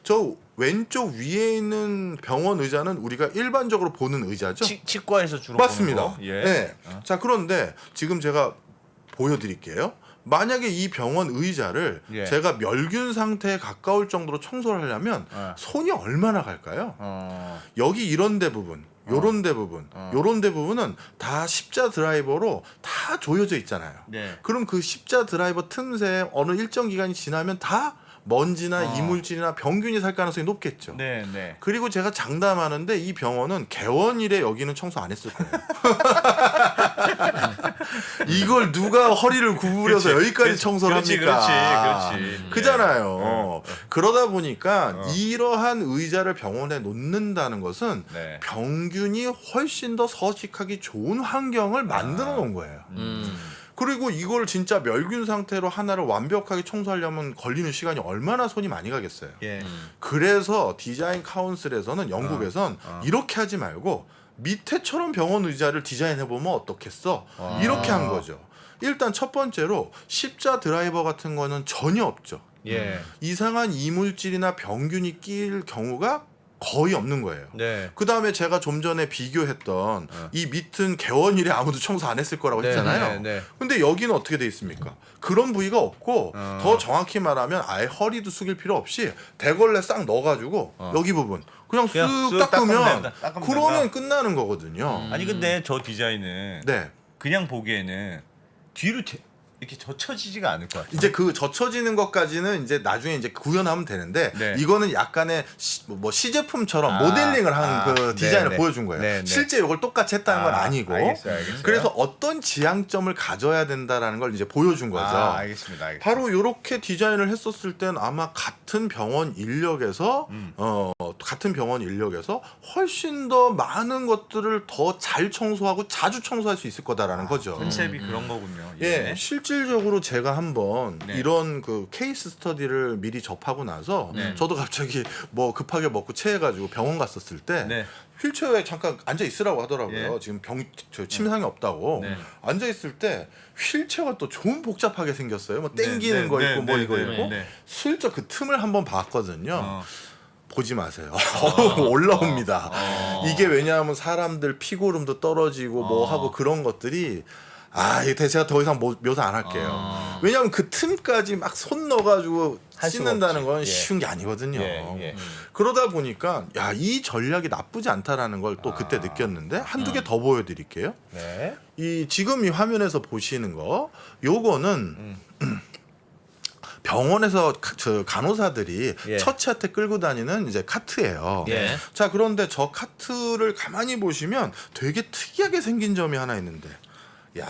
저 왼쪽 위에 있는 병원 의자는 우리가 일반적으로 보는 의자죠. 치과에서 주로 맞습니다. 보는 거? 예. 네. 자, 그런데 지금 제가 보여드릴게요. 만약에 이 병원 의자를 예. 제가 멸균 상태에 가까울 정도로 청소를 하려면 손이 얼마나 갈까요? 여기 이런 데 부분, 요런 데 부분, 요런 데 부분은 다 십자 드라이버로 다 조여져 있잖아요. 네. 그럼 그 십자 드라이버 틈새에 어느 일정 기간이 지나면 다 먼지나 이물질이나 병균이 살 가능성이 높겠죠. 네, 네. 그리고 제가 장담하는데 이 병원은 개원일에 여기는 청소 안 했을 거예요. 이걸 누가 허리를 구부려서 여기까지 청소를 합니까? 그렇지. 그잖아요. 그러다 보니까 이러한 의자를 병원에 놓는다는 것은 네. 병균이 훨씬 더 서식하기 좋은 환경을 만들어 놓은 거예요. 그리고 이걸 진짜 멸균 상태로 하나를 완벽하게 청소하려면 걸리는 시간이 얼마나 손이 많이 가겠어요. 예. 그래서 디자인 카운슬에서는 영국에선 이렇게 하지 말고 밑에처럼 병원 의자를 디자인해보면 어떻겠어? 이렇게 한 거죠. 일단 첫 번째로 십자 드라이버 같은 거는 전혀 없죠. 예. 이상한 이물질이나 병균이 낄 경우가 거의 없는 거예요. 네. 그 다음에 제가 좀 전에 비교했던 이 밑은 개원일에 아무도 청소 안 했을 거라고 했잖아요. 네. 근데 여기는 어떻게 돼 있습니까? 그런 부위가 없고 더 정확히 말하면 아예 허리도 숙일 필요 없이 대걸레 싹 넣어가지고 여기 부분 그냥 쓱 닦으면 그러면 끝나는 거거든요. 아니 근데 저 디자인은 네. 그냥 보기에는 뒤로 이렇게 젖혀지지가 않을 것 같아요. 이제 그 젖혀지는 것까지는 이제 나중에 이제 구현하면 되는데 네. 이거는 약간의 시제품처럼 모델링을 한 그 디자인을 네, 보여준 거예요. 네, 네. 실제 이걸 똑같이 했다는 건 아니고. 알겠어요. 그래서 어떤 지향점을 가져야 된다라는 걸 이제 보여준 거죠. 알겠습니다. 바로 이렇게 디자인을 했었을 땐 아마 같은 병원 인력에서 훨씬 더 많은 것들을 더 잘 청소하고 자주 청소할 수 있을 거다라는 거죠. 컨셉이 그런 거군요. 예, 실질적으로 제가 한번 네. 이런 그 케이스 스터디를 미리 접하고 나서 네. 저도 갑자기 뭐 급하게 먹고 체해가지고 병원 갔었을 때 네. 휠체어에 잠깐 앉아 있으라고 하더라고요. 예. 지금 침상이 없다고 네. 앉아 있을 때 휠체어가 또 좀 복잡하게 생겼어요. 뭐 땡기는 거 있고 뭐 이거 있고 슬쩍 그 틈을 한번 봤거든요. 보지 마세요. 올라옵니다. 이게 왜냐하면 사람들 피고름도 떨어지고 뭐 하고 그런 것들이 이거 제가 더 이상 묘사 안 할게요. 왜냐하면 그 틈까지 막 손 넣어가지고 할 수가 씻는다는 없지. 건 예. 쉬운 게 아니거든요. 예. 그러다 보니까 이 전략이 나쁘지 않다라는 걸 또 그때 느꼈는데 한두 개 더 보여드릴게요. 네. 지금 이 화면에서 보시는 거 요거는 병원에서 저 간호사들이 예. 처치할 때 끌고 다니는 이제 카트예요. 예. 자, 그런데 저 카트를 가만히 보시면 되게 특이하게 생긴 점이 하나 있는데,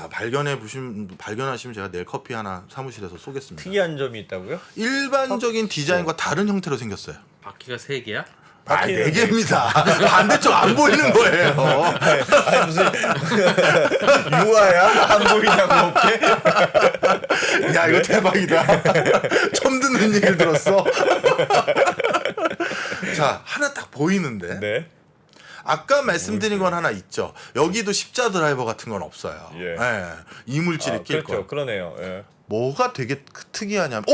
발견하시면 제가 내일 커피 하나 사무실에서 쏘겠습니다. 특이한 점이 있다고요? 일반적인 디자인과 다른 형태로 생겼어요. 바퀴가 3개야? 네 개입니다. 반대쪽 안 보이는 거예요. 아니 무슨 유아야? 안 보이냐고 어깨? 야, 이거 대박이다. 처음 듣는 얘기를 들었어. 자, 하나 딱 보이는데. 네. 아까 말씀드린 건 하나 있죠. 여기도 십자 드라이버 같은 건 없어요. 예. 이물질이 낄 그렇죠. 거. 그러네요. 예. 뭐가 되게 특이하냐면,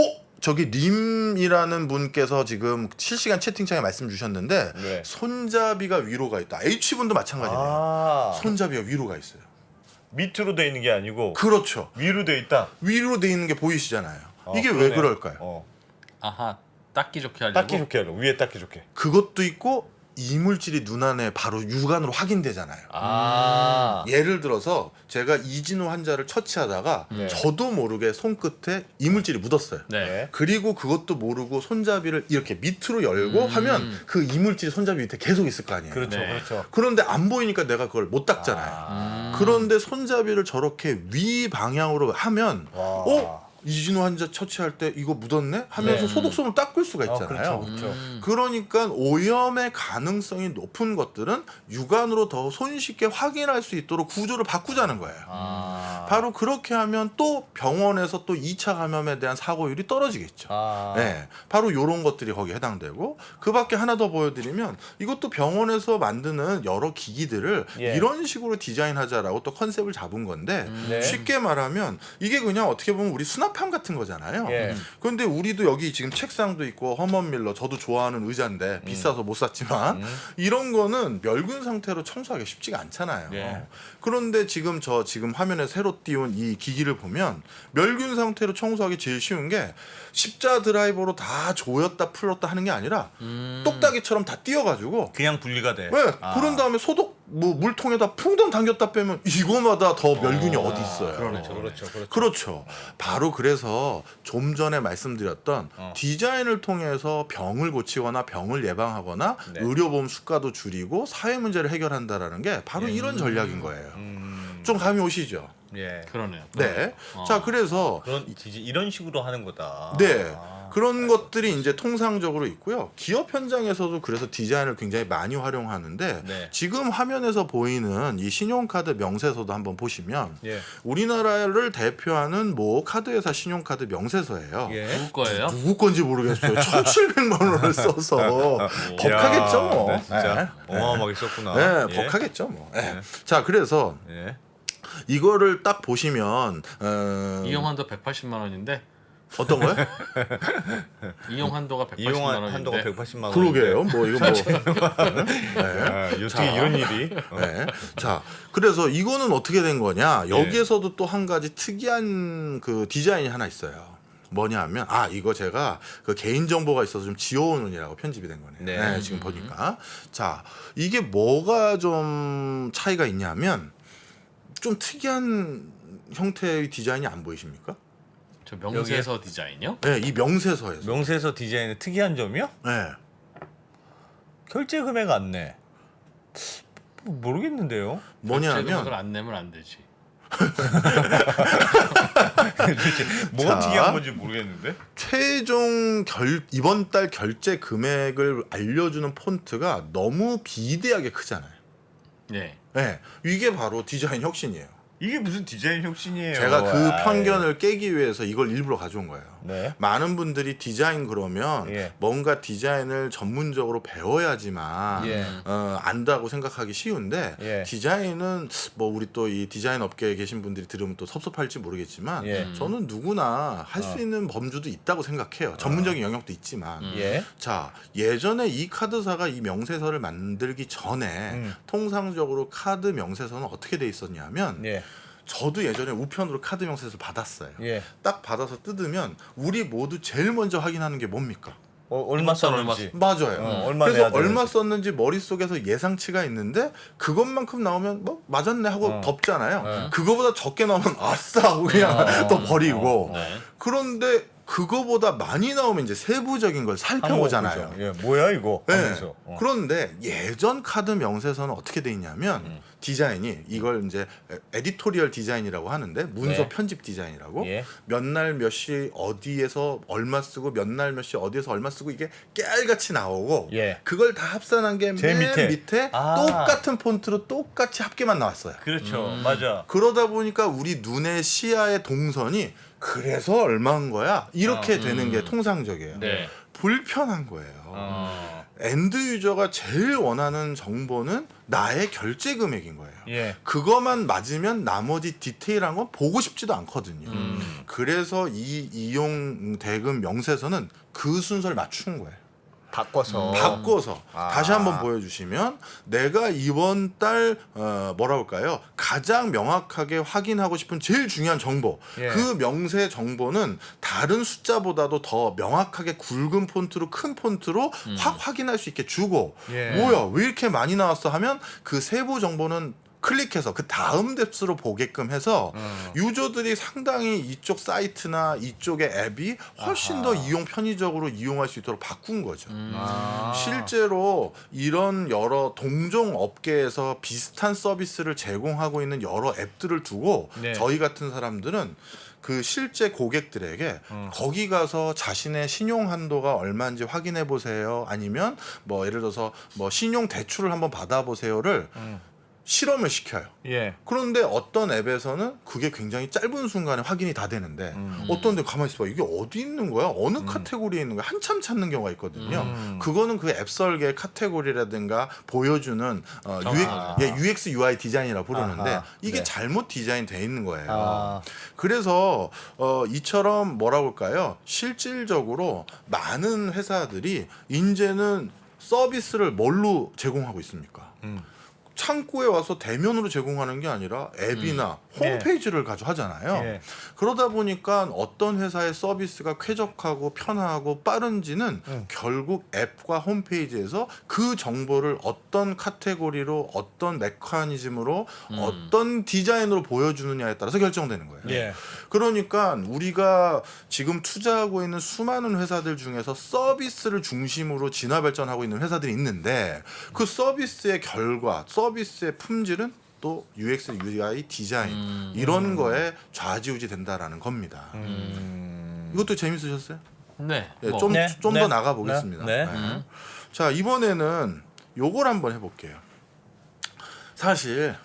저기 림이라는 분께서 지금 실시간 채팅창에 말씀 주셨는데 네. 손잡이가 위로 가 있다. H분도 마찬가지네요. 손잡이가 위로 가 있어요. 밑으로 돼 있는 게 아니고 그렇죠. 위로 돼 있다. 위로 돼 있는 게 보이시잖아요. 이게 왜 그러네요. 그럴까요? 아하, 닦기 좋게 하려고. 닦기 좋게 하려고. 위에 닦기 좋게. 그것도 있고 이물질이 눈 안에 바로 육안으로 확인되잖아요. 예를 들어서 제가 이진우 환자를 처치하다가 네. 저도 모르게 손끝에 이물질이 묻었어요. 네. 그리고 그것도 모르고 손잡이를 이렇게 밑으로 열고 하면 그 이물질이 손잡이 밑에 계속 있을 거 아니에요. 그렇죠. 네. 그렇죠. 그런데 안 보이니까 내가 그걸 못 닦잖아요. 그런데 손잡이를 저렇게 위 방향으로 하면 이진우 환자 처치할 때 이거 묻었네? 하면서 네. 소독솜을 닦을 수가 있잖아요. 그렇죠. 그러니까 오염의 가능성이 높은 것들은 육안으로 더 손쉽게 확인할 수 있도록 구조를 바꾸자는 거예요. 바로 그렇게 하면 또 병원에서 또 2차 감염에 대한 사고율이 떨어지겠죠. 네, 바로 이런 것들이 거기에 해당되고, 그 밖에 하나 더 보여드리면 이것도 병원에서 만드는 여러 기기들을 예. 이런 식으로 디자인하자라고 또 컨셉을 잡은 건데, 네. 쉽게 말하면 이게 그냥 어떻게 보면 우리 수납함 같은 거잖아요. 예. 그런데 우리도 여기 지금 책상도 있고 허먼 밀러, 저도 좋아하는 의자인데 비싸서 못 샀지만 이런 거는 멸균 상태로 청소하기 쉽지가 않잖아요. 예. 그런데 지금 화면에 새로 띄운 이 기기를 보면 멸균 상태로 청소하기 제일 쉬운 게 십자 드라이버로 다 조였다 풀었다 하는 게 아니라 똑딱이처럼 다 띄어가지고 그냥 분리가 돼. 그런 다음에 소독 물통에다 풍덩 당겼다 빼면 이거마다 더 멸균이 어디 있어요. 그렇죠. 그렇죠. 바로 그래서 좀 전에 말씀드렸던 디자인을 통해서 병을 고치거나 병을 예방하거나 네. 의료보험 수가도 줄이고 사회 문제를 해결한다라는 게 바로 이런 전략인 거예요. 좀 감이 오시죠? 예. 그러네요. 네. 자, 그래서 이런 식으로 하는 거다. 네. 그런 것들이 이제 통상적으로 있고요. 기업 현장에서도 그래서 디자인을 굉장히 많이 활용하는데 네. 지금 화면에서 보이는 이 신용카드 명세서도 한번 보시면 예. 우리나라를 대표하는 모 카드회사 신용카드 명세서예요. 예. 누구 거예요? 누구 건지 모르겠어요. 1,700만 원을 써서 법하겠죠 뭐. 네, 진짜 어마어마하게 썼구나. 네, 예. 법하겠죠 뭐. 네. 자, 그래서 예. 이거를 딱 보시면 이용 한도 180만 원인데 어떤 거요? 이용 한도가 180만 이용 원인데 한도가 180만 원. 그러게요. 뭐 이거 뭐. 어떻게 이런 일이? 네. 자, 그래서 이거는 어떻게 된 거냐? 여기에서도 또 한 가지 특이한 그 디자인이 하나 있어요. 뭐냐 하면 이거 제가 그 개인 정보가 있어서 좀 지워놓으라고 편집이 된 거네요. 네. 지금 보니까. 자, 이게 뭐가 좀 차이가 있냐면 좀 특이한 형태의 디자인이 안 보이십니까? 저 명세서 디자인이요? 네, 이 명세서에서. 명세서 디자인의 특이한 점이요? 네. 결제 금액 안내. 모르겠는데요. 뭐냐면 금액을 안 내면 안 되지. 뭐가 자. 특이한 건지 모르겠는데. 최종 이번 달 결제 금액을 알려주는 폰트가 너무 비대하게 크잖아요. 네. 네, 이게 바로 디자인 혁신이에요. 이게 무슨 디자인 혁신이에요? 제가 그 편견을 깨기 위해서 이걸 일부러 가져온 거예요. 네. 많은 분들이 디자인 그러면 예. 뭔가 디자인을 전문적으로 배워야지만 예. 안다고 생각하기 쉬운데 예. 디자인은 뭐 우리 또 이 디자인 업계에 계신 분들이 들으면 또 섭섭할지 모르겠지만 예. 저는 누구나 할 수 있는 범주도 있다고 생각해요. 전문적인 영역도 있지만. 예. 자, 예전에 이 카드사가 이 명세서를 만들기 전에 통상적으로 카드 명세서는 어떻게 돼 있었냐면 예. 저도 예전에 우편으로 카드 명세서를 받았어요. 예. 딱 받아서 뜯으면 우리 모두 제일 먼저 확인하는 게 뭡니까? 얼마 썼는지. 맞아요. 얼마 그래서 내야 되는지. 얼마 썼는지 머릿속에서 예상치가 있는데 그것만큼 나오면 뭐 맞았네 하고 덮잖아요. 그거보다 적게 나오면 아싸 하고 그냥 또 버리고. 네. 그런데 그거보다 많이 나오면 이제 세부적인 걸 살펴보잖아요. 예, 뭐야 이거 네. 하면서. 그런데 예전 카드 명세서는 어떻게 돼 있냐면 디자인이 이걸 이제 에디토리얼 디자인이라고 하는데 문서 네. 편집 디자인이라고 예. 몇 날 몇 시 어디에서 얼마 쓰고 몇 날 몇 시 어디에서 얼마 쓰고 이게 깨알같이 나오고 예. 그걸 다 합산한 게 제일 맨 밑에. 아. 똑같은 폰트로 똑같이 합계만 나왔어요. 그렇죠. 맞아. 그러다 보니까 우리 눈의 시야의 동선이 그래서 얼마인 거야 이렇게 되는 게 통상적이에요. 네. 불편한 거예요. 엔드 유저가 제일 원하는 정보는 나의 결제 금액인 거예요. 예. 그거만 맞으면 나머지 디테일한 건 보고 싶지도 않거든요. 그래서 이 이용 대금 명세서는 그 순서를 맞춘 거예요. 바꿔서 다시 한번 보여주시면 내가 이번 달 뭐라 할까요? 가장 명확하게 확인하고 싶은 제일 중요한 정보. 예. 그 명세 정보는 다른 숫자보다도 더 명확하게 굵은 폰트로 큰 폰트로 확 확인할 수 있게 주고 예. 뭐야 왜 이렇게 많이 나왔어 하면 그 세부 정보는 클릭해서 그 다음 뎁스로 보게끔 해서 유저들이 상당히 이쪽 사이트나 이쪽의 앱이 훨씬 더 이용 편의적으로 이용할 수 있도록 바꾼 거죠. 실제로 이런 여러 동종 업계에서 비슷한 서비스를 제공하고 있는 여러 앱들을 두고 네. 저희 같은 사람들은 그 실제 고객들에게 거기 가서 자신의 신용 한도가 얼마인지 확인해 보세요. 아니면 뭐 예를 들어서 뭐 신용 대출을 한번 받아보세요를 실험을 시켜요. 예. 그런데 어떤 앱에서는 그게 굉장히 짧은 순간에 확인이 다 되는데 어떤 데 가만히 있어봐 이게 어디 있는 거야? 어느 카테고리에 있는 거야? 한참 찾는 경우가 있거든요. 그거는 그 앱 설계 카테고리라든가 보여주는 UX UI 디자인이라 부르는데 아하. 이게 네. 잘못 디자인돼 있는 거예요. 아. 그래서 이처럼 뭐라고 할까요? 실질적으로 많은 회사들이 이제는 서비스를 뭘로 제공하고 있습니까? 창구에 와서 대면으로 제공하는 게 아니라 앱이나 홈페이지를 가지고 하잖아요. 예. 그러다 보니까 어떤 회사의 서비스가 쾌적하고 편하고 빠른지는 결국 앱과 홈페이지에서 그 정보를 어떤 카테고리로 어떤 메커니즘으로 어떤 디자인으로 보여주느냐에 따라서 결정되는 거예요. 예. 그러니까 우리가 지금 투자하고 있는 수많은 회사들 중에서 서비스를 중심으로 진화 발전하고 있는 회사들이 있는데 그 서비스의 결과, 서비스의 품질은 또 UX, UI, 디자인 이런 거에 좌지우지 된다라는 겁니다. 이것도 재밌으셨어요? 네. 네, 뭐. 좀 네, 더 네, 나가 보겠습니다. 네. 자 이번에는 요걸 한번 해볼게요. 사실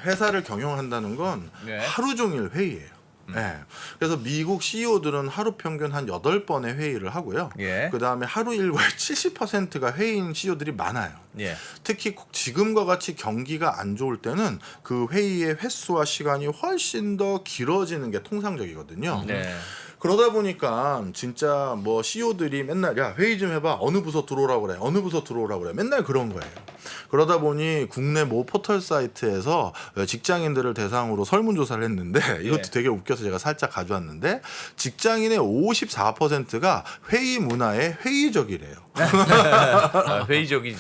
회사를 경영한다는 건 네. 하루 종일 회의예요. 네. 그래서 미국 CEO들은 하루 평균 한 8번의 회의를 하고요. 예. 그다음에 하루 일과의 70%가 회의인 CEO들이 많아요. 예. 특히 지금과 같이 경기가 안 좋을 때는 그 회의의 횟수와 시간이 훨씬 더 길어지는 게 통상적이거든요. 네. 그러다 보니까 진짜 뭐 CEO들이 맨날 야 회의 좀 해봐 어느 부서 들어오라고 그래 어느 부서 들어오라고 그래 맨날 그런 거예요. 그러다 보니 국내 모 포털 사이트에서 직장인들을 대상으로 설문조사를 했는데 이것도 예. 되게 웃겨서 제가 살짝 가져왔는데 직장인의 54%가 회의 문화에 회의적이래요. 회의적이지.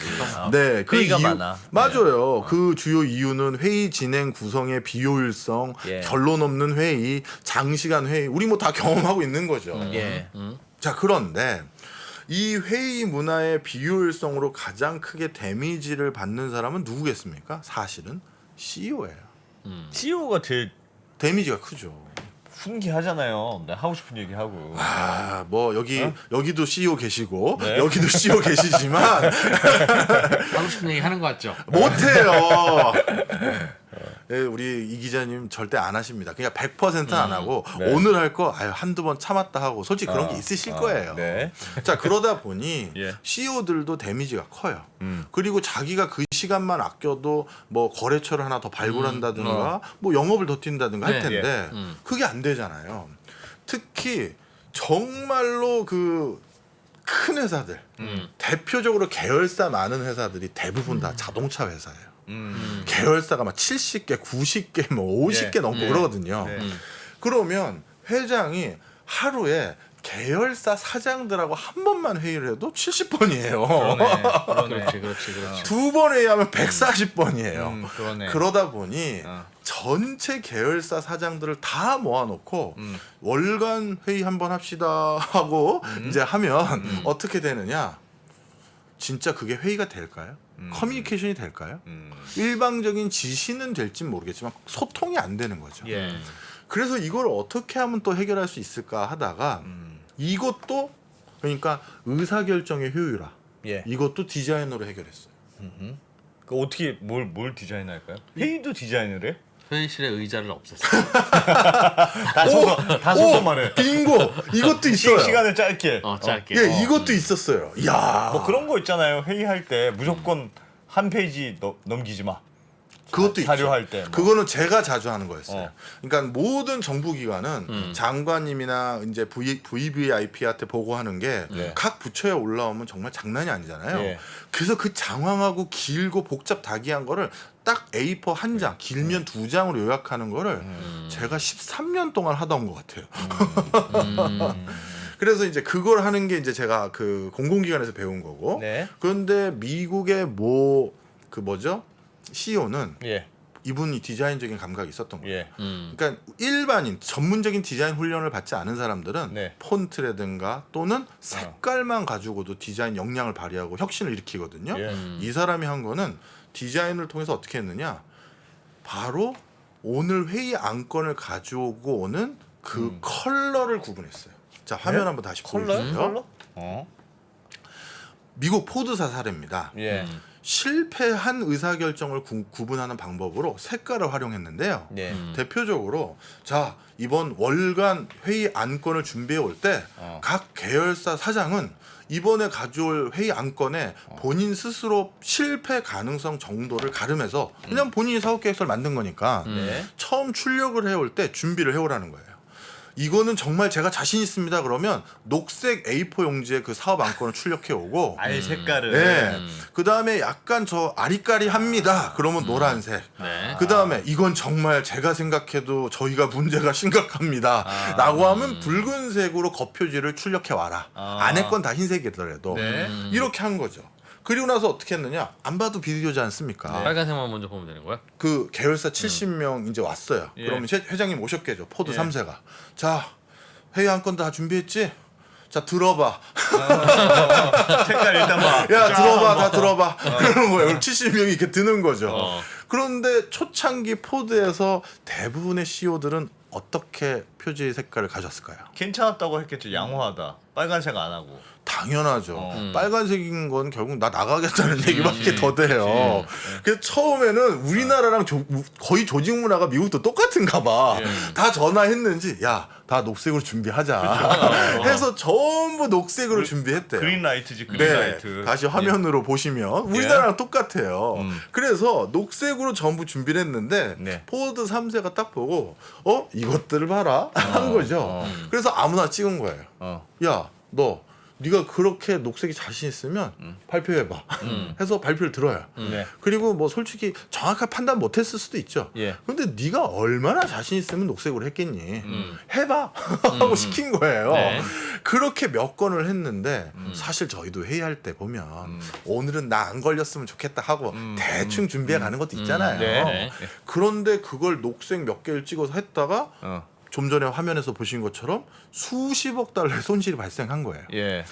네, 그 회의가 이유, 많아. 맞아요. 그 주요 이유는 회의 진행 구성의 비효율성, 예. 결론 없는 회의, 장시간 회의. 우리 뭐 다 경험하고 있는 거죠. 예. 자, 그런데 이 회의 문화의 비효율성으로 가장 크게 데미지를 받는 사람은 누구겠습니까? 사실은 CEO예요. CEO가 제일 데미지가 크죠. 훈계하잖아요. 내가 하고 싶은 얘기 하고. 뭐 여기도 CEO 계시고 네. 여기도 CEO 계시지만 하고 싶은 얘기 하는 거 같죠? 못해요. 네, 우리 이 기자님 절대 안 하십니다. 그냥 100%는 안 하고 네. 오늘 할 거 한두 번 참았다 하고 솔직히 그런 게 있으실 거예요. 네. 자 그러다 보니 예. CEO들도 데미지가 커요. 그리고 자기가 그 시간만 아껴도 뭐 거래처를 하나 더 발굴한다든가 뭐 영업을 더 뛴다든가 할 네. 텐데 그게 안 되잖아요. 특히 정말로 그 큰 회사들 대표적으로 계열사 많은 회사들이 대부분 다 자동차 회사예요. 계열사가 막 70개, 90개, 뭐 50개 넘고 그러거든요. 네. 그러면 회장이 하루에 계열사 사장들하고 한 번만 회의를 해도 70번이에요. 그러네. 그렇지. 두 번 회의하면 140번이에요. 그러네. 그러다 보니 어. 전체 계열사 사장들을 다 모아놓고 월간 회의 한번 합시다 하고 이제 하면 어떻게 되느냐? 진짜 그게 회의가 될까요? 커뮤니케이션이 될까요? 일방적인 지시는 될진 모르겠지만 소통이 안 되는 거죠. 예. 그래서 이걸 어떻게 하면 또 해결할 수 있을까 하다가 이것도 그러니까 의사결정의 효율화 예. 이것도 디자인으로 해결했어요. 그 어떻게 뭘 디자인할까요? 회의도 디자인을 해? 회의실에 의자를 없앴어. 다 써서 말해. 빙고 이것도 있어요. 시간을 짧게. 짧게. 예, 이것도 있었어요. 야, 뭐 그런 거 있잖아요. 회의할 때 무조건 한 페이지 넘기지 마. 그것도 자료할 있죠. 때 뭐. 그거는 제가 자주 하는 거였어요. 어. 그러니까 모든 정부기관은 장관님이나 이제 VVIP한테 보고하는 게 네. 각 부처에 올라오면 정말 장난이 아니잖아요. 예. 그래서 그 장황하고 길고 복잡 다기한 거를 딱 A4 한 장, 길면 두 장으로 요약하는 거를 제가 13년 동안 하다 온 것 같아요. 그래서 이제 그걸 하는 게 이제 제가 그 공공기관에서 배운 거고. 네. 그런데 미국의 그 뭐죠? CEO는 예. 이분이 디자인적인 감각이 있었던 거예요. 예. 그러니까 일반인 전문적인 디자인 훈련을 받지 않은 사람들은 네. 폰트라든가 또는 색깔만 가지고도 디자인 역량을 발휘하고 혁신을 일으키거든요. 예. 이 사람이 한 거는 디자인을 통해서 어떻게 했느냐? 바로 오늘 회의 안건을 가져오고 오는 그 컬러를 구분했어요. 자, 화면 네? 한번 다시 컬러요? 보여주세요. 컬러? 어. 미국 포드사 사례입니다. 예. 실패한 의사결정을 구분하는 방법으로 색깔을 활용했는데요. 예. 대표적으로 자 이번 월간 회의 안건을 준비해 올 때 각 계열사 사장은 이번에 가져올 회의 안건에 본인 스스로 실패 가능성 정도를 가름해서 그냥 본인이 사업 계획서를 만든 거니까 네. 처음 출력을 해올 때 준비를 해오라는 거예요. 이거는 정말 제가 자신 있습니다. 그러면 녹색 A4 용지에 그 사업 안건을 출력해 오고 아예 색깔을. 네. 그 다음에 약간 저 아리까리합니다. 그러면 노란색. 네. 그 다음에 이건 정말 제가 생각해도 저희가 문제가 심각합니다. 라고 하면 붉은색으로 겉표지를 출력해 와라. 안에 건 다 흰색이더라도. 네. 이렇게 한 거죠. 그리고 나서 어떻게 했느냐? 안 봐도 비디오지 않습니까? 빨간색만 먼저 보면 되는 거야? 그 계열사 70명 이제 왔어요. 예. 그러면 회장님 오셨겠죠. 포드 예. 3세가. 자, 회의 안건 다 준비했지? 자, 들어봐. 색깔 일단 봐. 야, 들어봐. 다 들어봐. 그러는 거예요. 70명이 이렇게 드는 거죠. 어. 그런데 초창기 포드에서 대부분의 CEO들은 어떻게 표지 색깔을 가졌을까요? 괜찮았다고 했겠죠. 양호하다. 빨간색 안 하고. 당연하죠. 빨간색인 건 결국 나 나가겠다는 얘기밖에 더 돼요. 그래서 처음에는 우리나라랑 거의 조직 문화가 미국도 똑같은가 봐. 다 전화했는지 야, 다 녹색으로 준비하자. 해서 전부 녹색으로 준비했대요. 그린라이트지 네, 그린라이트. 다시 화면으로 보시면 우리나라랑 똑같아요. 그래서 녹색으로 전부 준비를 했는데 네. 포드 3세가 딱 보고 이것들을 봐라 한 거죠. 그래서 아무나 찍은 거예요. 야, 너 네가 그렇게 녹색이 자신 있으면 발표해봐. 해서 발표를 들어요. 네. 그리고 뭐 솔직히 정확하게 판단 못했을 수도 있죠. 예. 근데 네가 얼마나 자신 있으면 녹색으로 했겠니? 해봐 하고 시킨 거예요. 네. 그렇게 몇 건을 했는데 사실 저희도 회의할 때 보면 오늘은 나 안 걸렸으면 좋겠다 하고 대충 준비해 가는 것도 있잖아요. 네. 그런데 그걸 녹색 몇 개를 찍어서 했다가 좀 전에 화면에서 보신 것처럼 수십억 달러의 손실이 발생한 거예요. 예.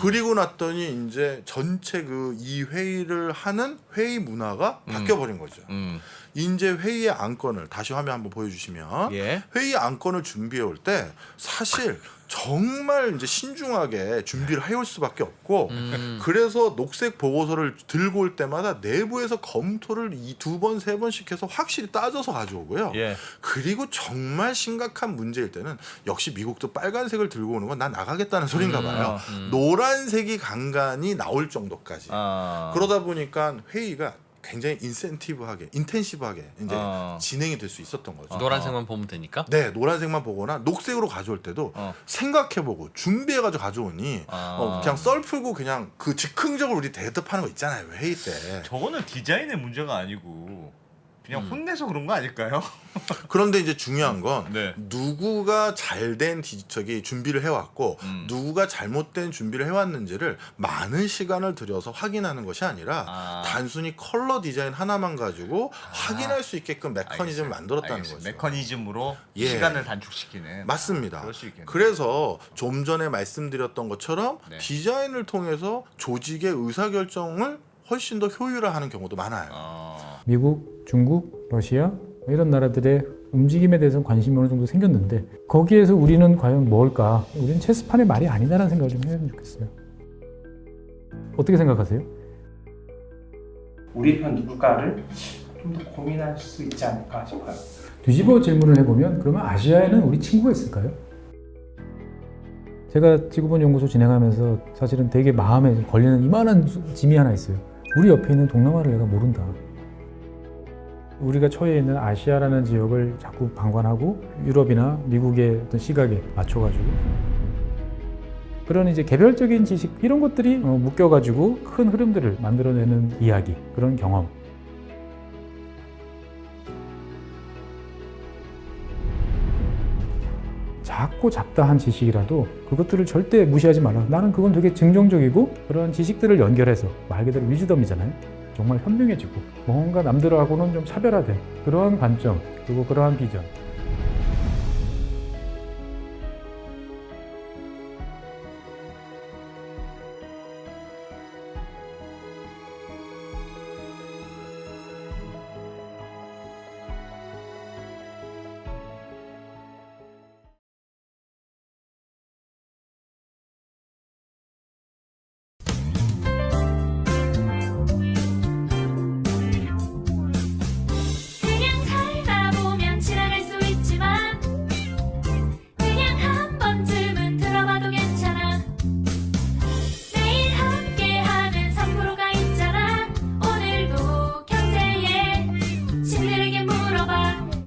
그리고 났더니 이제 전체 이 회의를 하는 회의 문화가 바뀌어 버린 거죠. 이제 회의의 안건을 다시 화면 한번 보여주시면 예. 회의 안건을 준비해 올 때 사실 정말 이제 신중하게 준비를 해올 수밖에 없고 그래서 녹색 보고서를 들고 올 때마다 내부에서 검토를 2번, 3번씩 해서 확실히 따져서 가져오고요. 예. 그리고 정말 심각한 문제일 때는 역시 미국도 빨간색을 들고 오는 건 난 나가겠다는 소린가 봐요. 노란색이 간간히 나올 정도까지. 아. 그러다 보니까 회의가 굉장히 인텐시브하게 이제 진행이 될 수 있었던 거죠. 노란색만 보면 되니까. 네, 노란색만 보거나 녹색으로 가져올 때도 생각해보고 준비해가지고 가져오니 그냥 썰 풀고 그냥 그 즉흥적으로 우리 대답하는 거 있잖아요, 회의 때. 저거는 디자인의 문제가 아니고 그냥 혼내서 그런 거 아닐까요? 그런데 이제 중요한 건 네. 누구가 잘된 준비를 해왔고 누구가 잘못된 준비를 해왔는지를 많은 시간을 들여서 확인하는 것이 아니라 단순히 컬러 디자인 하나만 가지고 확인할 수 있게끔 메커니즘을 만들었다는 거죠. 메커니즘으로 예. 시간을 단축시키는. 맞습니다. 그럴 수 있겠네요. 그래서 좀 전에 말씀드렸던 것처럼 네. 디자인을 통해서 조직의 의사결정을 훨씬 더 효율화하는 경우도 많아요. 미국, 중국, 러시아 이런 나라들의 움직임에 대해서 관심이 어느 정도 생겼는데 거기에서 우리는 과연 뭘까? 우리는 체스판의 말이 아니다라는 생각을 좀 해보면 좋겠어요. 어떻게 생각하세요? 우리 편 누굴까를 좀 더 고민할 수 있지 않을까 싶어요. 뒤집어 질문을 해보면 그러면 아시아에는 우리 친구가 있을까요? 제가 지구본 연구소 진행하면서 사실은 되게 마음에 걸리는 이만한 짐이 하나 있어요. 우리 옆에 있는 동남아를 내가 모른다. 우리가 처해 있는 아시아라는 지역을 자꾸 방관하고 유럽이나 미국의 어떤 시각에 맞춰가지고 그런 이제 개별적인 지식 이런 것들이 묶여가지고 큰 흐름들을 만들어내는 이야기, 그런 경험. 작고 잡다한 지식이라도 그것들을 절대 무시하지 말라. 나는 그건 되게 긍정적이고 그런 지식들을 연결해서 말 그대로 위즈덤이잖아요. 정말 현명해지고 뭔가 남들하고는 좀 차별화된 그러한 관점 그리고 그러한 비전